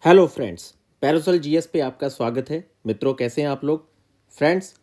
Hello friends, parasol GS पे आपका स्वागत है। मित्रों, कैसे हैं आप लोग? फ्रेंड्स,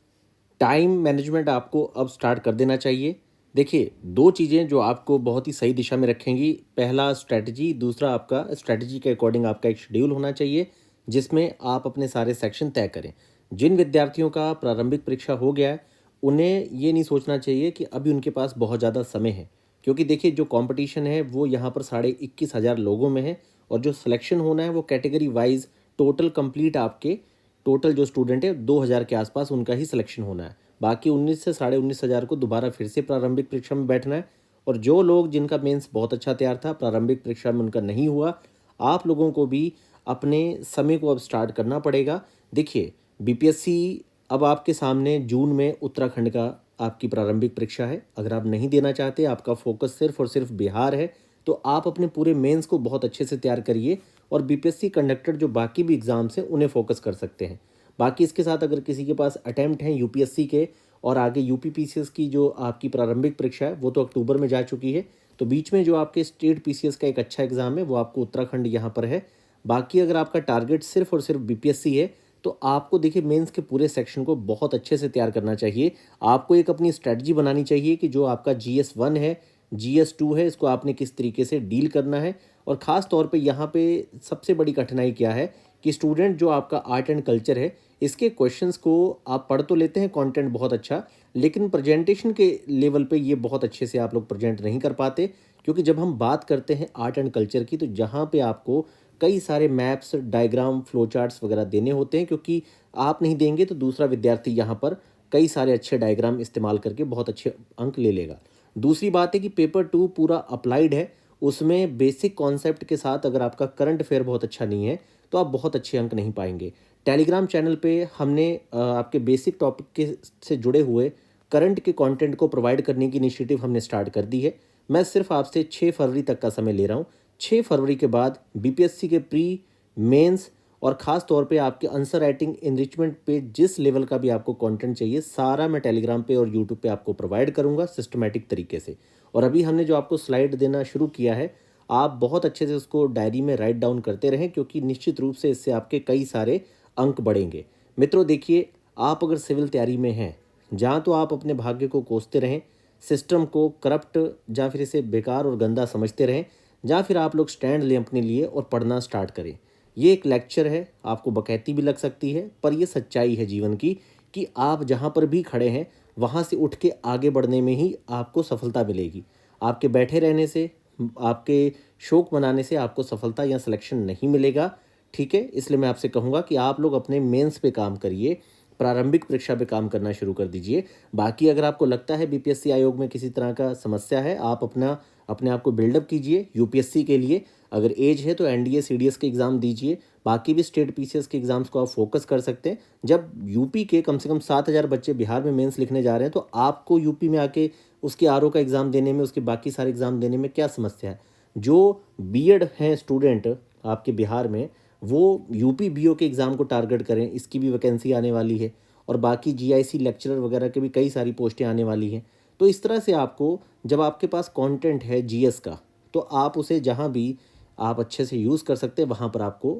टाइम मैनेजमेंट आपको अब स्टार्ट कर देना चाहिए। देखिए, दो चीज़ें जो आपको बहुत ही सही दिशा में रखेंगी। पहला स्ट्रैटेजी, दूसरा आपका स्ट्रैटेजी के अकॉर्डिंग आपका एक शेड्यूल होना चाहिए जिसमें आप अपने सारे सेक्शन तय करें। जिन विद्यार्थियों का प्रारंभिक परीक्षा हो गया है, उन्हें ये नहीं सोचना चाहिए कि अभी उनके पास बहुत ज़्यादा समय है, क्योंकि देखिए जो कंपटीशन है वो यहाँ पर 21,500 लोगों में है और जो सिलेक्शन होना है वो कैटेगरी वाइज टोटल कंप्लीट आपके टोटल जो स्टूडेंट है 2,000 के आसपास उनका ही सिलेक्शन होना है। बाकी 19 से 19,500 को दोबारा फिर से प्रारंभिक परीक्षा में बैठना है। और जो लोग जिनका मेंस बहुत अच्छा तैयार था, प्रारंभिक परीक्षा में उनका नहीं हुआ, आप लोगों को भी अपने समय को अब स्टार्ट करना पड़ेगा। देखिए, बीपीएससी अब आपके सामने जून में उत्तराखंड का आपकी प्रारंभिक परीक्षा है। अगर आप नहीं देना चाहते, आपका फोकस सिर्फ और सिर्फ बिहार है, तो आप अपने पूरे मेंस को बहुत अच्छे से तैयार करिए और बीपीएससी कंडक्टेड जो बाकी भी एग्ज़ाम्स हैं उन्हें फोकस कर सकते हैं। बाकी इसके साथ अगर किसी के पास अटैम्प्ट हैं यूपीएससी के और आगे यूपी पीसीएस की जो आपकी प्रारंभिक परीक्षा है वो तो अक्टूबर में जा चुकी है, तो बीच में जो आपके स्टेट पीसीएस का एक अच्छा एग्ज़ाम है वो आपको उत्तराखंड यहाँ पर है। बाकी अगर आपका टारगेट सिर्फ और सिर्फ बीपीएससी है, तो आपको देखिए मेंस के पूरे सेक्शन को बहुत अच्छे से तैयार करना चाहिए। आपको एक अपनी स्ट्रेटजी बनानी चाहिए कि जो आपका GS1 है, GS2 है, इसको आपने किस तरीके से डील करना है। और ख़ास तौर पे यहाँ पे सबसे बड़ी कठिनाई क्या है कि स्टूडेंट जो आपका आर्ट एंड कल्चर है, इसके क्वेश्चंस को आप पढ़ तो लेते हैं, कंटेंट बहुत अच्छा, लेकिन प्रेजेंटेशन के लेवल पे ये बहुत अच्छे से आप लोग प्रेजेंट नहीं कर पाते। क्योंकि जब हम बात करते हैं आर्ट एंड कल्चर की, तो जहाँ पे आपको कई सारे मैप्स, डायग्राम, फ्लो चार्ट्स वगैरह देने होते हैं, क्योंकि आप नहीं देंगे तो दूसरा विद्यार्थी यहाँ पर कई सारे अच्छे डायग्राम इस्तेमाल करके बहुत अच्छे अंक ले लेगा। दूसरी बात है कि पेपर 2 पूरा अप्लाइड है, उसमें बेसिक कॉन्सेप्ट के साथ अगर आपका करंट अफेयर बहुत अच्छा नहीं है तो आप बहुत अच्छे अंक नहीं पाएंगे। टेलीग्राम चैनल पे हमने आपके बेसिक टॉपिक के से जुड़े हुए करंट के कंटेंट को प्रोवाइड करने की इनिशिएटिव हमने स्टार्ट कर दी है। मैं सिर्फ आपसे 6 फरवरी तक का समय ले रहा हूँ। 6 फरवरी के बाद बीपीएससी के प्री, मेंस और ख़ास तौर पे आपके आंसर राइटिंग एनरिचमेंट पे जिस लेवल का भी आपको कंटेंट चाहिए, सारा मैं टेलीग्राम पे और यूट्यूब पे आपको प्रोवाइड करूँगा सिस्टमैटिक तरीके से। और अभी हमने जो आपको स्लाइड देना शुरू किया है, आप बहुत अच्छे से उसको डायरी में राइट डाउन करते रहें, क्योंकि निश्चित रूप से इससे आपके कई सारे अंक बढ़ेंगे। मित्रों देखिए, आप अगर सिविल तैयारी में हैं, जहाँ तो आप अपने भाग्य को कोसते रहें, सिस्टम को करप्ट या फिर इसे बेकार और गंदा समझते रहें, या फिर आप लोग स्टैंड लें अपने लिए और पढ़ना स्टार्ट करें। ये एक लेक्चर है, आपको बकैती भी लग सकती है, पर ये सच्चाई है जीवन की कि आप जहाँ पर भी खड़े हैं वहाँ से उठ के आगे बढ़ने में ही आपको सफलता मिलेगी। आपके बैठे रहने से, आपके शौक मनाने से आपको सफलता या सिलेक्शन नहीं मिलेगा। ठीक है, इसलिए मैं आपसे कहूँगा कि आप लोग अपने मेंस पे काम करिए, प्रारंभिक परीक्षा पे काम करना शुरू कर दीजिए। बाकी अगर आपको लगता है बीपीएससी आयोग में किसी तरह का समस्या है, आप अपने आप को बिल्डअप कीजिए यूपीएससी के लिए। अगर एज है तो एनडीए सीडीएस के एग्ज़ाम दीजिए। बाकी भी स्टेट पीसीएस के एग्ज़ाम्स को आप फोकस कर सकते हैं। जब यूपी के कम से कम 7,000 बच्चे बिहार में मेंस लिखने जा रहे हैं, तो आपको यूपी में आके उसके आरओ का एग्ज़ाम देने में, उसके बाकी सारे एग्ज़ाम देने में क्या समस्या है? जो बीएड हैं स्टूडेंट आपके बिहार में, वो यूपी बीओ के एग्ज़ाम को टारगेट करें, इसकी भी वैकेंसी आने वाली है। और बाकी जीआईसी लेक्चरर वगैरह के भी कई सारी पोस्टें आने वाली हैं। तो इस तरह से आपको, जब आपके पास कंटेंट है जीएस का, तो आप उसे जहाँ भी आप अच्छे से यूज़ कर सकते हैं वहाँ पर आपको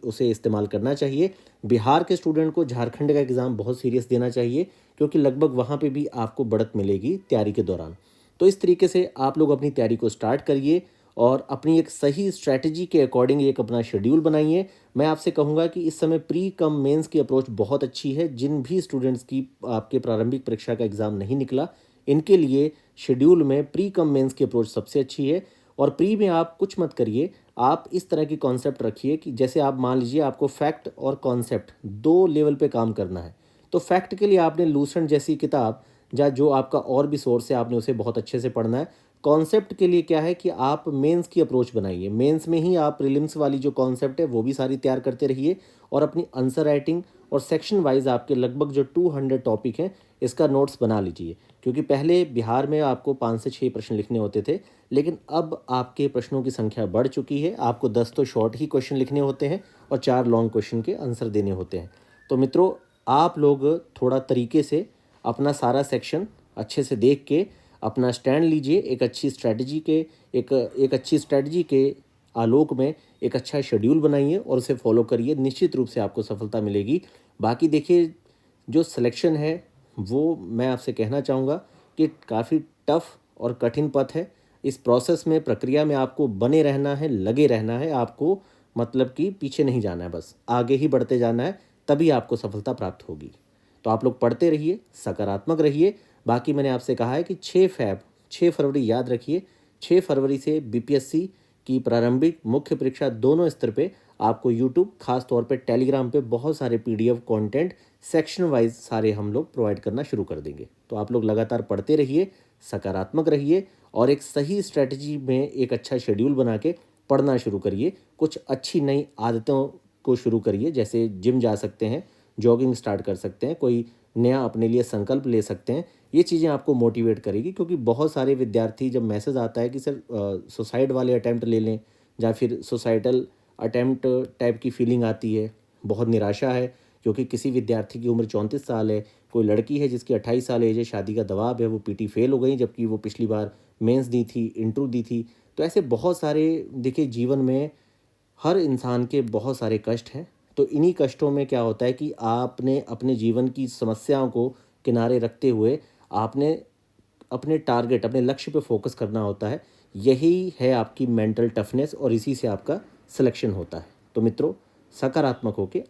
उसे इस्तेमाल करना चाहिए। बिहार के स्टूडेंट को झारखंड का एग्ज़ाम बहुत सीरियस देना चाहिए, क्योंकि लगभग वहाँ पे भी आपको बढ़त मिलेगी तैयारी के दौरान। तो इस तरीके से आप लोग अपनी तैयारी को स्टार्ट करिए और अपनी एक सही स्ट्रैटेजी के अकॉर्डिंग एक अपना शेड्यूल बनाइए। मैं आपसे कहूँगा कि इस समय प्री कम मेंस की अप्रोच बहुत अच्छी है। जिन भी स्टूडेंट्स की आपके प्रारंभिक परीक्षा का एग्ज़ाम नहीं निकला, इनके लिए शेड्यूल में प्री कम मेंस की अप्रोच सबसे अच्छी है। और प्री में आप कुछ मत करिए, आप इस तरह की कॉन्सेप्ट रखिए कि जैसे आप मान लीजिए आपको फैक्ट और कॉन्सेप्ट दो लेवल पे काम करना है, तो फैक्ट के लिए आपने लूसेंट जैसी किताब या जो आपका और भी सोर्स है आपने उसे बहुत अच्छे से पढ़ना है। कॉन्सेप्ट के लिए क्या है कि आप मेंस की अप्रोच बनाइए, मेंस में ही आप प्रीलिम्स वाली जो कॉन्सेप्ट है वो भी सारी तैयार करते रहिए। और अपनी आंसर राइटिंग और सेक्शन वाइज आपके लगभग जो 200 टॉपिक हैं, इसका नोट्स बना लीजिए। क्योंकि पहले बिहार में आपको 5 से 6 प्रश्न लिखने होते थे, लेकिन अब आपके प्रश्नों की संख्या बढ़ चुकी है। आपको 10 तो शॉर्ट ही क्वेश्चन लिखने होते हैं और 4 लॉन्ग क्वेश्चन के आंसर देने होते हैं। तो मित्रों, आप लोग थोड़ा तरीके से अपना सारा सेक्शन अच्छे से देख के अपना स्टैंड लीजिए। एक अच्छी स्ट्रैटेजी के आलोक में एक अच्छा शेड्यूल बनाइए और उसे फॉलो करिए, निश्चित रूप से आपको सफलता मिलेगी। बाकी देखिए, जो सिलेक्शन है वो मैं आपसे कहना चाहूँगा कि काफ़ी टफ और कठिन पथ है। इस प्रोसेस में, प्रक्रिया में आपको बने रहना है, लगे रहना है, आपको मतलब कि पीछे नहीं जाना है, बस आगे ही बढ़ते जाना है, तभी आपको सफलता प्राप्त होगी। तो आप लोग पढ़ते रहिए, सकारात्मक रहिए। बाकी मैंने आपसे कहा है कि 6 फरवरी याद रखिए, 6 फरवरी से बीपीएससी की प्रारंभिक मुख्य परीक्षा दोनों स्तर पे आपको यूट्यूब, खास तौर पे टेलीग्राम पे बहुत सारे पीडीएफ कंटेंट सेक्शन वाइज सारे हम लोग प्रोवाइड करना शुरू कर देंगे। तो आप लोग लगातार पढ़ते रहिए, सकारात्मक रहिए और एक सही स्ट्रेटजी में एक अच्छा शेड्यूल बना के पढ़ना शुरू करिए। कुछ अच्छी नई आदतों को शुरू करिए, जैसे जिम जा सकते हैं, जॉगिंग स्टार्ट कर सकते हैं, कोई नया अपने लिए संकल्प ले सकते हैं। ये चीज़ें आपको मोटिवेट करेगी, क्योंकि बहुत सारे विद्यार्थी, जब मैसेज आता है कि सर सुसाइड वाले अटैम्प्ट ले लें या फिर सुसाइडल अटैम्प्ट टाइप की फीलिंग आती है, बहुत निराशा है, क्योंकि किसी विद्यार्थी की उम्र 34 साल है, कोई लड़की है जिसकी 28 साल एज है, शादी का दबाव है, वो पीटी फेल हो गई जबकि वो पिछली बार मेंस दी थी, इंटरव्यू दी थी। तो ऐसे बहुत सारे, देखिए जीवन में हर इंसान के बहुत सारे कष्ट हैं। तो इन्हीं कष्टों में क्या होता है कि आपने अपने जीवन की समस्याओं को किनारे रखते हुए आपने अपने टारगेट, अपने लक्ष्य पे फोकस करना होता है। यही है आपकी मेंटल टफनेस और इसी से आपका सिलेक्शन होता है। तो मित्रों, सकारात्मक होके